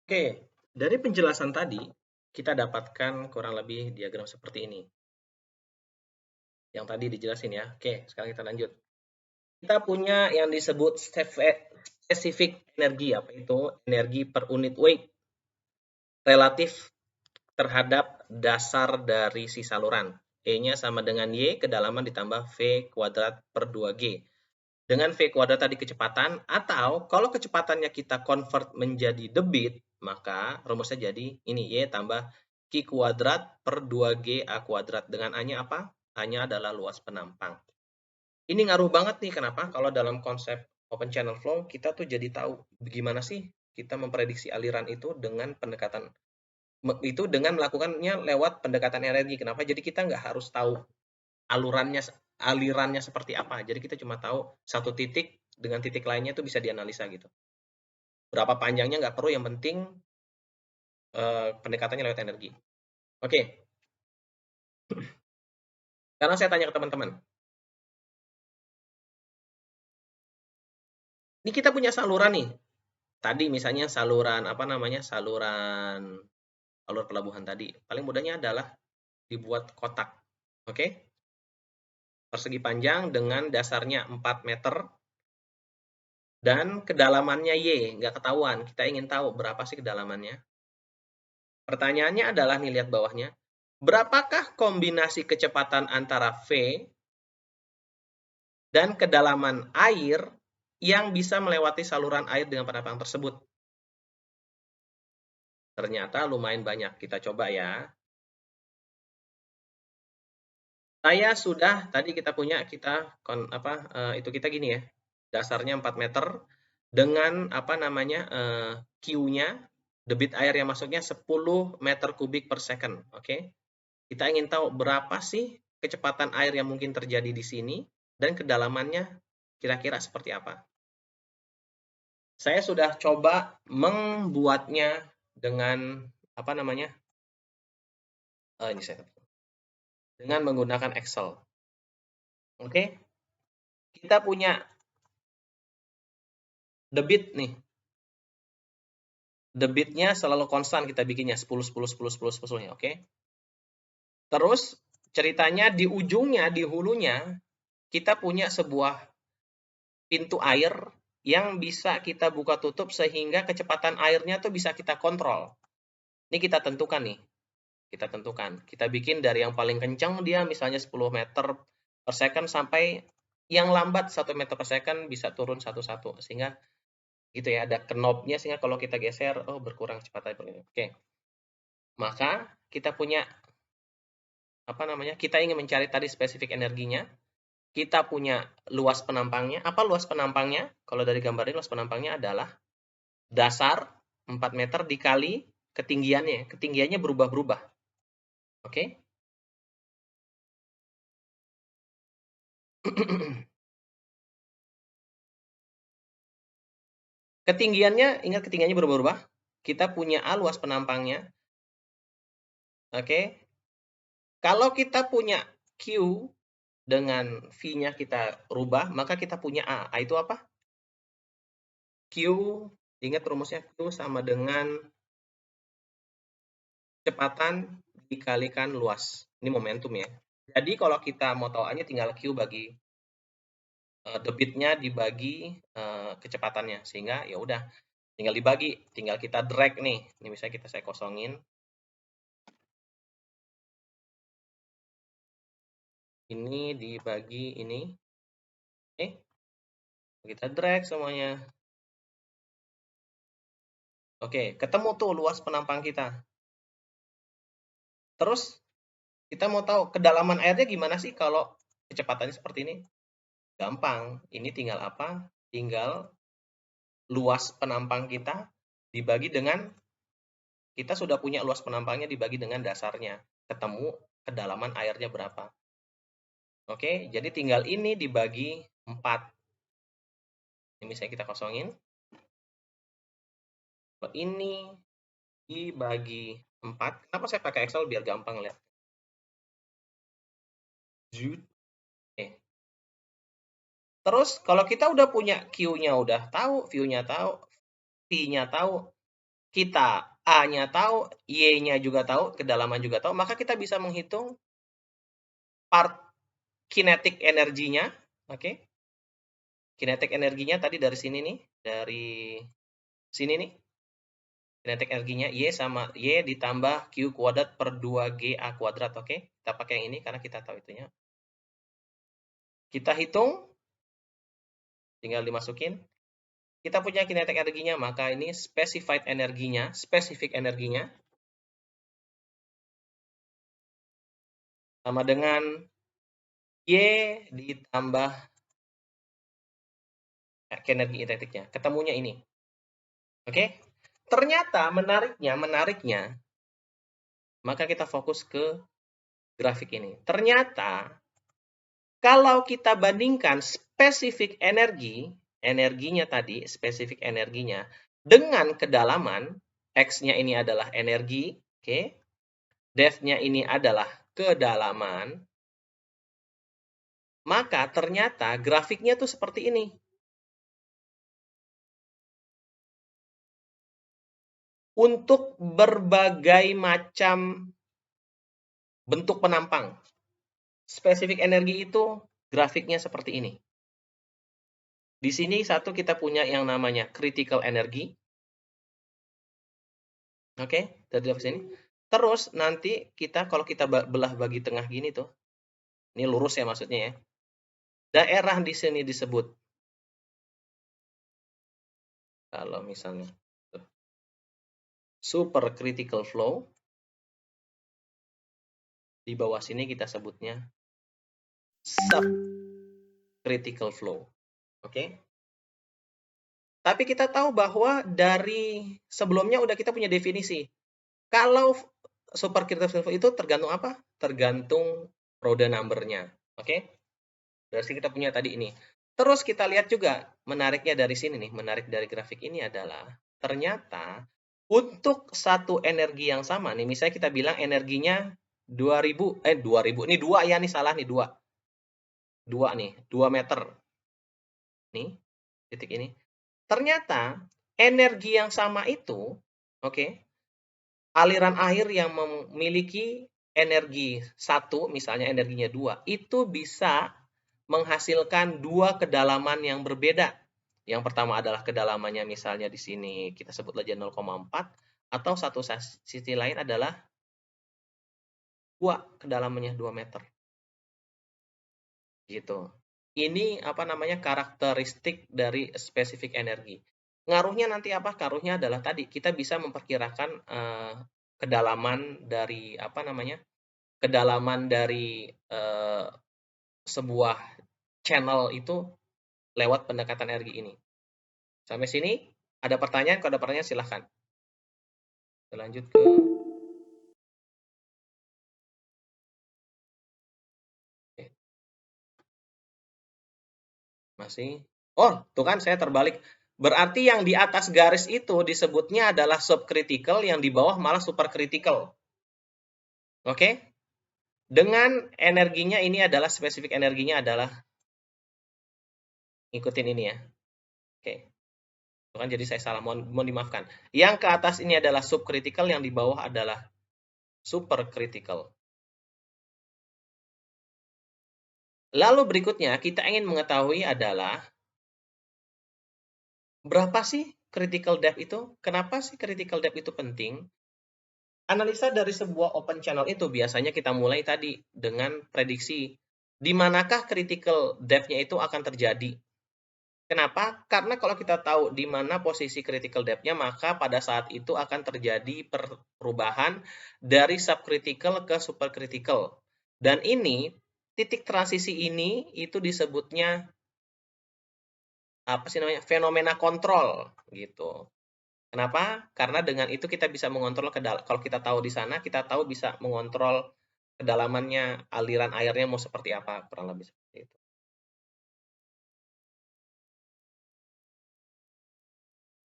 Oke, dari penjelasan tadi, kita dapatkan kurang lebih diagram seperti ini. Yang tadi dijelasin ya. Oke, sekarang kita lanjut. Kita punya yang disebut specific energi, apa itu? Energi per unit weight relatif terhadap dasar dari si saluran. E-nya sama dengan Y, kedalaman ditambah V kuadrat per 2G. Dengan V kuadrat tadi kecepatan, atau kalau kecepatannya kita convert menjadi debit, maka rumusnya jadi ini, Y tambah Q kuadrat per 2G A kuadrat. Dengan A-nya apa? A-nya adalah luas penampang. Ini ngaruh banget nih, kenapa? Kalau dalam konsep open channel flow, kita tuh jadi tahu gimana sih kita memprediksi aliran itu dengan pendekatan itu dengan melakukannya lewat pendekatan energi. Kenapa? Jadi kita nggak harus tahu alurannya alirannya seperti apa. Jadi kita cuma tahu satu titik dengan titik lainnya itu bisa dianalisa gitu. Berapa panjangnya nggak perlu, yang penting pendekatannya lewat energi. Oke, sekarang saya tanya ke teman-teman. Ini kita punya saluran nih. Tadi misalnya saluran apa namanya? Alur pelabuhan tadi. Paling mudahnya adalah dibuat kotak. Oke? Persegi panjang dengan dasarnya 4 meter dan kedalamannya Y, nggak ketahuan. Kita ingin tahu berapa sih kedalamannya. Pertanyaannya adalah, nih lihat bawahnya, berapakah kombinasi kecepatan antara V dan kedalaman air yang bisa melewati saluran air dengan penampang tersebut? Ternyata lumayan banyak. Kita coba ya. Saya sudah, tadi kita punya, itu kita gini ya, dasarnya 4 meter, dengan apa namanya, Q-nya, debit air yang masuknya 10 meter kubik per second, oke? Kita ingin tahu berapa sih kecepatan air yang mungkin terjadi di sini, dan kedalamannya kira-kira seperti apa. Saya sudah coba membuatnya dengan, apa namanya, ini saya dengan menggunakan Excel. Oke? Kita punya debit nih. Debitnya selalu konstan, kita bikinnya 10, 10, 10, 10, 10 ya, oke? Terus ceritanya di ujungnya, di hulunya, kita punya sebuah pintu air yang bisa kita buka tutup sehingga kecepatan airnya tuh bisa kita kontrol. Ini kita tentukan nih. Kita tentukan. Kita bikin dari yang paling kencang dia misalnya 10 meter per second sampai yang lambat 1 meter per second bisa turun satu-satu. Sehingga gitu ya, ada knobnya sehingga kalau kita geser, oh berkurang kecepatan. Oke. Maka kita punya apa namanya? Kita ingin mencari tadi spesifik energinya. Kita punya luas penampangnya. Apa luas penampangnya? Kalau dari gambar ini luas penampangnya adalah dasar 4 meter dikali ketinggiannya. Ketinggiannya berubah-berubah. Oke? Ketinggiannya, ingat ketinggiannya berubah-ubah. Kita punya A luas penampangnya. Oke? Kalau kita punya Q dengan V-nya kita rubah, maka kita punya A. A itu apa? Q, ingat rumusnya, Q sama dengan kecepatan dikalikan luas. Ini momentum ya. Jadi kalau kita mau tahu A-nya tinggal Q bagi debitnya dibagi kecepatannya. Sehingga ya udah tinggal dibagi, tinggal kita drag nih. Ini misalnya saya kosongin. Ini dibagi ini. Oke. Kita drag semuanya. Oke, ketemu tuh luas penampang kita. Terus kita mau tahu kedalaman airnya gimana sih kalau kecepatannya seperti ini? Gampang. Ini tinggal apa? Tinggal luas penampang kita dibagi dengan, kita sudah punya luas penampangnya dibagi dengan dasarnya. Ketemu kedalaman airnya berapa. Oke, jadi tinggal ini dibagi 4. Ini misalnya kita kosongin. Ini dibagi 4. Kenapa saya pakai Excel? Biar gampang lihat. Oke. Terus kalau kita udah punya Q-nya udah tahu, V-nya tahu, kita A-nya tahu, Y-nya juga tahu, kedalaman juga tahu, maka kita bisa menghitung part kinetic energinya, oke? Kinetic energinya tadi dari sini nih, dari sini nih. Kinetic energinya Y sama Y ditambah Q kuadrat per 2GA kuadrat, oke? Kita pakai yang ini karena kita tahu itunya. Kita hitung, tinggal dimasukin. Kita punya kinetic energinya, maka ini specified energinya, spesifik energinya sama dengan Y ditambah kinetiknya. Ketemunya ini. Oke? Ternyata menariknya, maka kita fokus ke grafik ini. Ternyata kalau kita bandingkan spesifik energinya tadi, spesifik energinya dengan kedalaman, X-nya ini adalah energi, oke? Depth-nya ini adalah kedalaman, maka ternyata grafiknya tuh seperti ini. Untuk berbagai macam bentuk penampang. Spesifik energi itu grafiknya seperti ini. Di sini satu kita punya yang namanya critical energy. Oke, dari sini. Terus nanti kita kalau kita belah bagi tengah gini tuh. Ini lurus ya maksudnya ya. Daerah di sini disebut kalau misalnya super critical flow. Di bawah sini kita sebutnya subcritical flow. Oke? Tapi kita tahu bahwa dari sebelumnya udah kita punya definisi. Kalau supercritical flow itu tergantung apa? Tergantung Rode number-nya. Oke? Dari sini kita punya tadi ini. Terus kita lihat juga, menariknya dari sini nih, menarik dari grafik ini adalah, ternyata untuk satu energi yang sama nih, misalnya kita bilang energinya 2000, ini 2 ya nih, salah nih, 2. 2 nih, 2 meter. Nih, titik ini. Ternyata energi yang sama itu, oke, aliran air yang memiliki energi 1, misalnya energinya 2, itu bisa menghasilkan 2 kedalaman yang berbeda. Yang pertama adalah kedalamannya misalnya di sini kita sebut aja 0,4, atau satu sisi lain adalah 2, kedalamannya 2 meter. Gitu. Ini apa namanya karakteristik dari spesifik energi. Ngaruhnya nanti apa? Ngaruhnya adalah tadi kita bisa memperkirakan kedalaman dari apa namanya? Kedalaman dari sebuah channel itu lewat pendekatan energi ini. Sampai sini ada pertanyaan? Kalau ada pertanyaan silahkan. Kita lanjut ke masih. Oh, tuh kan saya terbalik. Berarti yang di atas garis itu disebutnya adalah subcritical, yang di bawah malah supercritical. Oke? Dengan energinya ini adalah spesifik energinya adalah ikutin ini ya. Oke. Tuh kan jadi saya salah, mohon dimaafkan. Yang ke atas ini adalah subcritical, yang di bawah adalah supercritical. Lalu berikutnya kita ingin mengetahui adalah berapa sih critical depth itu? Kenapa sih critical depth itu penting? Analisa dari sebuah open channel itu biasanya kita mulai tadi dengan prediksi di manakah critical depth-nya itu akan terjadi. Kenapa? Karena kalau kita tahu di mana posisi critical depth-nya, maka pada saat itu akan terjadi perubahan dari subcritical ke supercritical. Dan ini, titik transisi ini itu disebutnya apa sih namanya? Fenomena kontrol gitu. Kenapa? Karena dengan itu kita bisa mengontrol kalau kita tahu di sana, kita tahu bisa mengontrol kedalamannya, aliran airnya mau seperti apa, kurang lebih.